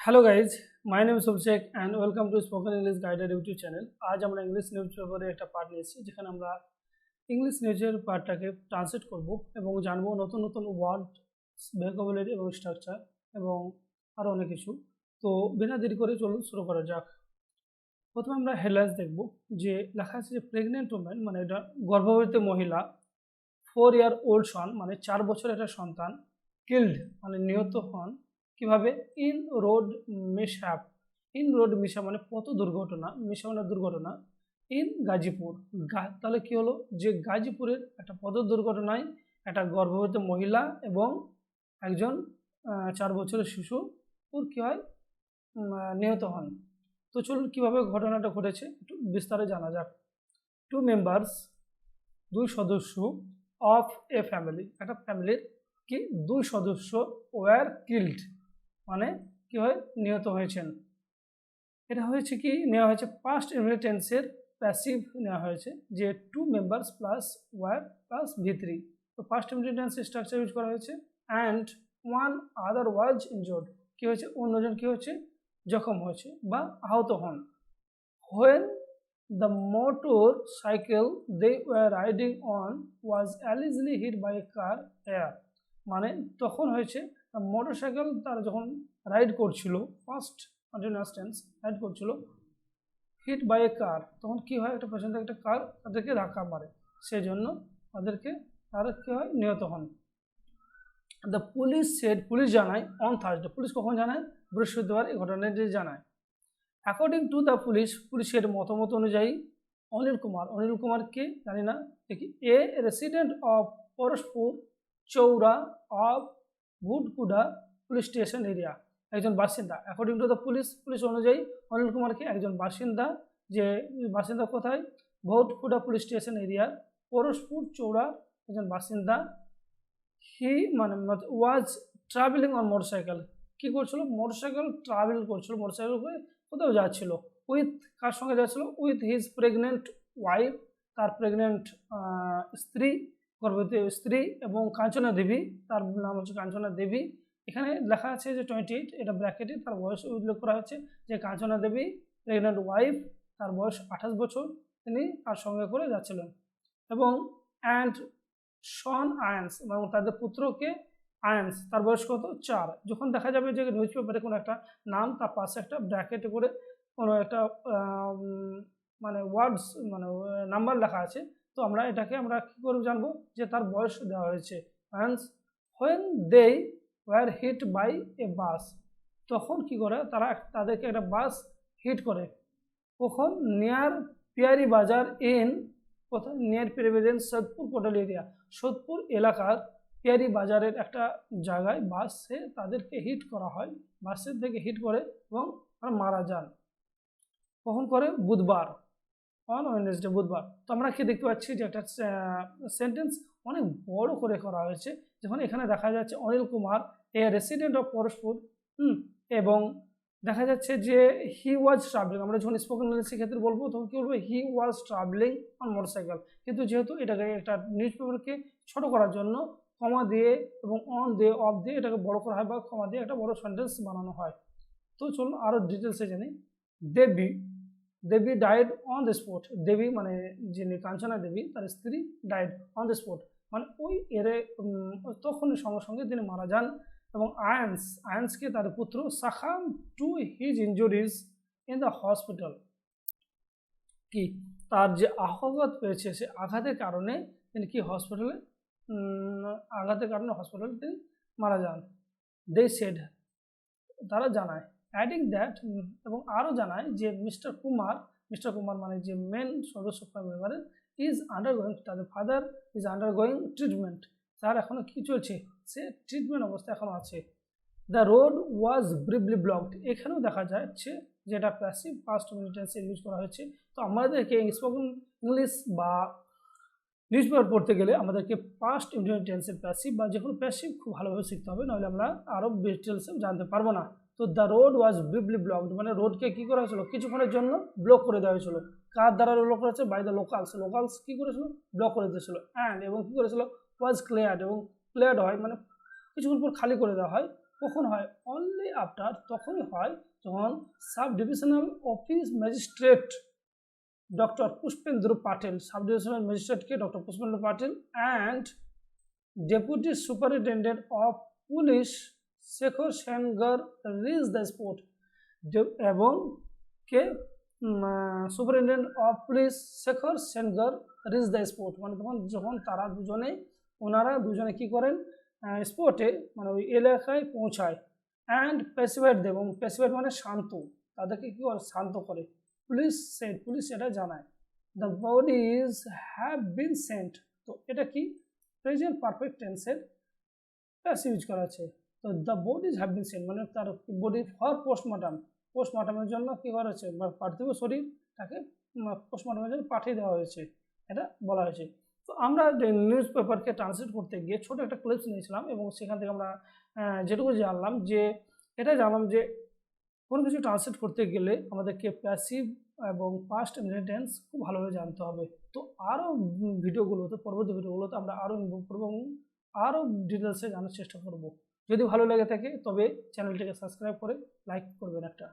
Hello guys my name is Abhishek and welcome to spoken English guided YouTube channel. आज আমরা English news পেপারে একটা part নিয়েছি যেখানে আমরা ইংলিশ নিউজের পার্টটাকে ট্রান্সলেট করব এবং জানবো নতুন নতুন ওয়ার্ড, ভোকাবুলারি এবং স্ট্রাকচার এবং আরও অনেক কিছু। তো বিনা দেরি করে চলুন শুরু করা যাক। প্রথমে আমরা হেডলাইন্স দেখব যে লেখা আছে যে প্রেগনেন্ট ওম্যান মানে এটা গর্ভবতী মহিলা, 4 year old son মানে 4 বছরের একটা সন্তান, কিল্ড মানে নিহত হন কিভাবে, ইন রোড মিসহ্যাপ। ইন রোড মিসহ্যাপ মানে পথ দুর্ঘটনা, মিসহ্যাপ মানে দুর্ঘটনা। ইন গাজীপুর, তাহলে কি হলো যে গাজীপুরের একটা পথ দুর্ঘটনায় একটা গর্ভবতী মহিলা এবং একজন 4 বছরের শিশু ওর কী হয় নিহত হন। তো চলুন কীভাবে ঘটনাটা ঘটেছে একটু বিস্তারে জানা যাক। 2 মেম্বার্স, 2 সদস্য অফ এ ফ্যামিলি, একটা ফ্যামিলির কি 2 সদস্য ওয়ার কিল্ড মানে কি হয় নিহত হয়েছেন। এটা হয়েছে কি নেওয়া হয়েছে পাস্ট ইনহেরিটেন্সের প্যাসিভ নেওয়া হয়েছে যে 2 members plus were plus V3। তো পাস্ট ইনহেরিটেন্সের স্ট্রাকচার ইউজ করা হয়েছে অ্যান্ড 1 আদার ওয়াজ ইনজোর্ড, কি হয়েছে অন্যজন কি হয়েছে জখম হয়েছে বা আহত হন। When the motorcycle they were riding on was allegedly hit by a car here মানে তখন হয়েছে মোটরসাইকেল তারা যখন রাইড করছিল, ফার্স্ট কন্টিনিউয়াস টেন্স রাইড করছিল, হিট বাই এ কার তখন কি হয় একটা পেছন থেকে একটা কার তাদেরকে ধাক্কা মারে, সেই জন্য তারা কি হয় নিহত হন। দ্য পুলিশ সেড, পুলিশ জানায় অন থার্সডে, পুলিশ কখন জানায় বৃহস্পতিবার এই ঘটনাটি জানায়। অ্যাকর্ডিং টু দ্য পুলিশের মতামত অনুযায়ী অনিল কুমারকে জানি না দেখি, a resident of Parashpur Chaura of Bhutkuda police station area, একজন বাসিন্দা। অ্যাকর্ডিং টু দ্য পুলিশ অনুযায়ী অনিল কুমারকে একজন বাসিন্দা, যে বাসিন্দা কোথায় ভুটকুডা পুলিশ স্টেশন এরিয়ার পরশপুর চৌড়া একজন বাসিন্দা। হি মানে ওয়াজ ট্রাভেলিং অন মোটরসাইকেল, কী করছিল মোটরসাইকেল ট্রাভেল করছিল, মোটরসাইকেল করে কোথাও যাচ্ছিল, উইথ কার সঙ্গে যাচ্ছিল উইথ হিজ প্রেগনেন্ট ওয়াইফ, তার প্রেগনেন্ট স্ত্রী, গর্ভবতী স্ত্রী এবং কাঞ্চনা দেবী, তার নাম হচ্ছে কাঞ্চনা দেবী। এখানে লেখা আছে যে 28, এটা ব্র্যাকেটে তার বয়স উল্লেখ করা হচ্ছে যে কাঞ্চনা দেবী প্রেগনেন্ট ওয়াইফ, তার বয়স 28 বছর, তিনি তার সঙ্গে করে যাচ্ছিলেন। এবং অ্যান্ড শন আয়ান্স এবং তাদের পুত্রকে আয়ান্স, তার বয়স কত 4। যখন দেখা যাবে যে নিউজ পেপারে কোনো একটা নাম তার পাশে একটা ব্র্যাকেটে করে কোনো একটা মানে ওয়ার্ডস মানে নাম্বার লেখা আছে, তো আমরা এটাকে আমরা কী করে জানবো যে তার বয়স দেওয়া হয়েছে আয়ান্স। When they were hit by a bus, তখন কি করে তাদেরকে একটা বাস হিট করে, কখন নিয়ার পিয়ারি বাজার ইন, কোথায় নিয়ার পিয়ারি বাজার সোদপুর কোটাল এরিয়া, সোদপুর এলাকার পিয়ারি বাজারের একটা জায়গায় বাসে তাদেরকে হিট করা হয়, বাসের থেকে হিট করে এবং তারা মারা যান। কখন করে বুধবার, অন ওয়েডনেসডে বুধবার। তো আমরা কি দেখতে পাচ্ছি যে একটা সেন্টেন্স অনেক বড় করে করা হয়েছে, যখন এখানে দেখা যাচ্ছে অনিল কুমার এ রেসিডেন্ট অফ পরশপুর, এবং দেখা যাচ্ছে যে হি ওয়াজ ট্রাভেলিং, আমরা যখন স্পোকেন ইংলিশের ক্ষেত্রে বলবো তখন কী বলবো হি ওয়াজ ট্রাভেলিং অন মোটরসাইকেল, কিন্তু যেহেতু এটাকে একটা নিউজ পেপারকে ছোটো করার জন্য কমা দিয়ে এবং অন দিয়ে অফ দিয়ে এটাকে বড় করা হয় বা কমা দিয়ে একটা বড় সেন্টেন্স বানানো হয়। তো চলুন আরও ডিটেলসে জানি। দেবী ডাইড অন দ্য স্পট, দেবী মানে যিনি কাঞ্চনা দেবী তার স্ত্রী ডাইড অন দ্য স্পট মানে ওই তখনই সঙ্গে সঙ্গে তিনি মারা যান। এবং আয়ান্সকে তার পুত্র succumb to his injuries in the hospital, কি তার যে আঘাত পেয়েছে সে আঘাতের কারণে তিনি কি হসপিটালে তিনি মারা যান। দে সেড, তারা জানায়, অ্যাডিং দ্যাট এবং আরও জানায় যে মিস্টার কুমার মানে যে মেন সদস্য মেম্বারের ইজ আন্ডারগোয়িং, তাদের ফাদার ইজ আন্ডারগোয়িং ট্রিটমেন্ট, তার এখনও কি চলছে সে ট্রিটমেন্ট অবস্থা এখনও আছে। The road was briefly blocked, এখানেও দেখা যাচ্ছে যেটা প্যাসিভ পাস্ট টেন্সে ইউজ করা হয়েছে। তো আমাদেরকে স্পোকেন ইংলিশ বা নিউজ পেপার পড়তে গেলে আমাদেরকে পাস্ট টেন্সের প্যাসিভ বা যে কোনো প্যাসিভ খুব ভালোভাবে শিখতে হবে, নাহলে আমরা আরও ডিটেলসে জানতে পারবো না। তো the road was briefly blocked মানে রোডকে কী করা হয়েছিল কিছুক্ষণের জন্য ব্লক করে দেওয়া হয়েছিল, কার দ্বারা ব্লক করা হয়েছে বাই দ্য লোকালস কী করেছিল ব্লক করে দিয়েছিল। অ্যান্ড এবং কী করেছিল ওয়াজ ক্লিয়ার্ড, এবং ক্লিয়ার্ড হয় মানে কিছুক্ষণ পর খালি করে দেওয়া হয়, কখন হয়? অনলি আফটার, তখনই হয় যখন sub divisional office magistrate doctor Pushpendra Patel, sub divisional ম্যাজিস্ট্রেটকে doctor Pushpendra Patel and deputy superintendent of police Shekhar Sengar reach the spot, এবং কে superintendent of police Shekhar Sengar reach the spot, মানে তখন যখন তারা ওনারা দুজনে কি করেন, স্পটে মানে ওই এলাকায় পৌঁছায়। অ্যান্ড প্যাসিফাইড দেব, এবং প্যাসিফাইড মানে শান্ত, তাদেরকে কি করে, শান্ত করে। পুলিশ এটা জানায়। The bodies have been sent, তো এটা কি প্রেজেন্ট পারফেক্ট টেন্সের প্যাসিভ ইউজ করা আছে। তো the bodies have been sent মানে তার বডি ফর পোস্টমর্টমের জন্য কি করা হয়েছে, পার্থিব শরীরটাকে পোস্টমর্টমের জন্য পাঠিয়ে দেওয়া হয়েছে, এটা বলা হয়েছে। তো আমরা নিউজ পেপারকে ট্রান্সলেট করতে গিয়ে ছোট একটা ক্লিপস নিয়েছিলাম, এবং সেখান থেকে আমরা যেটুকু জানলাম যে কোনো কিছু ট্রান্সলেট করতে গেলে আমাদেরকে প্যাসিভ এবং পাস্ট টেন্স খুব ভালোভাবে জানতে হবে। তো আরও পরবর্তী ভিডিওগুলোতে আমরা আরও ইমপ্রুভ করবো এবং আরও ডিটেলসে জানার চেষ্টা করব। যদি ভালো লেগে থাকে তবে চ্যানেলটিকে সাবস্ক্রাইব করে লাইক করবেন একটা।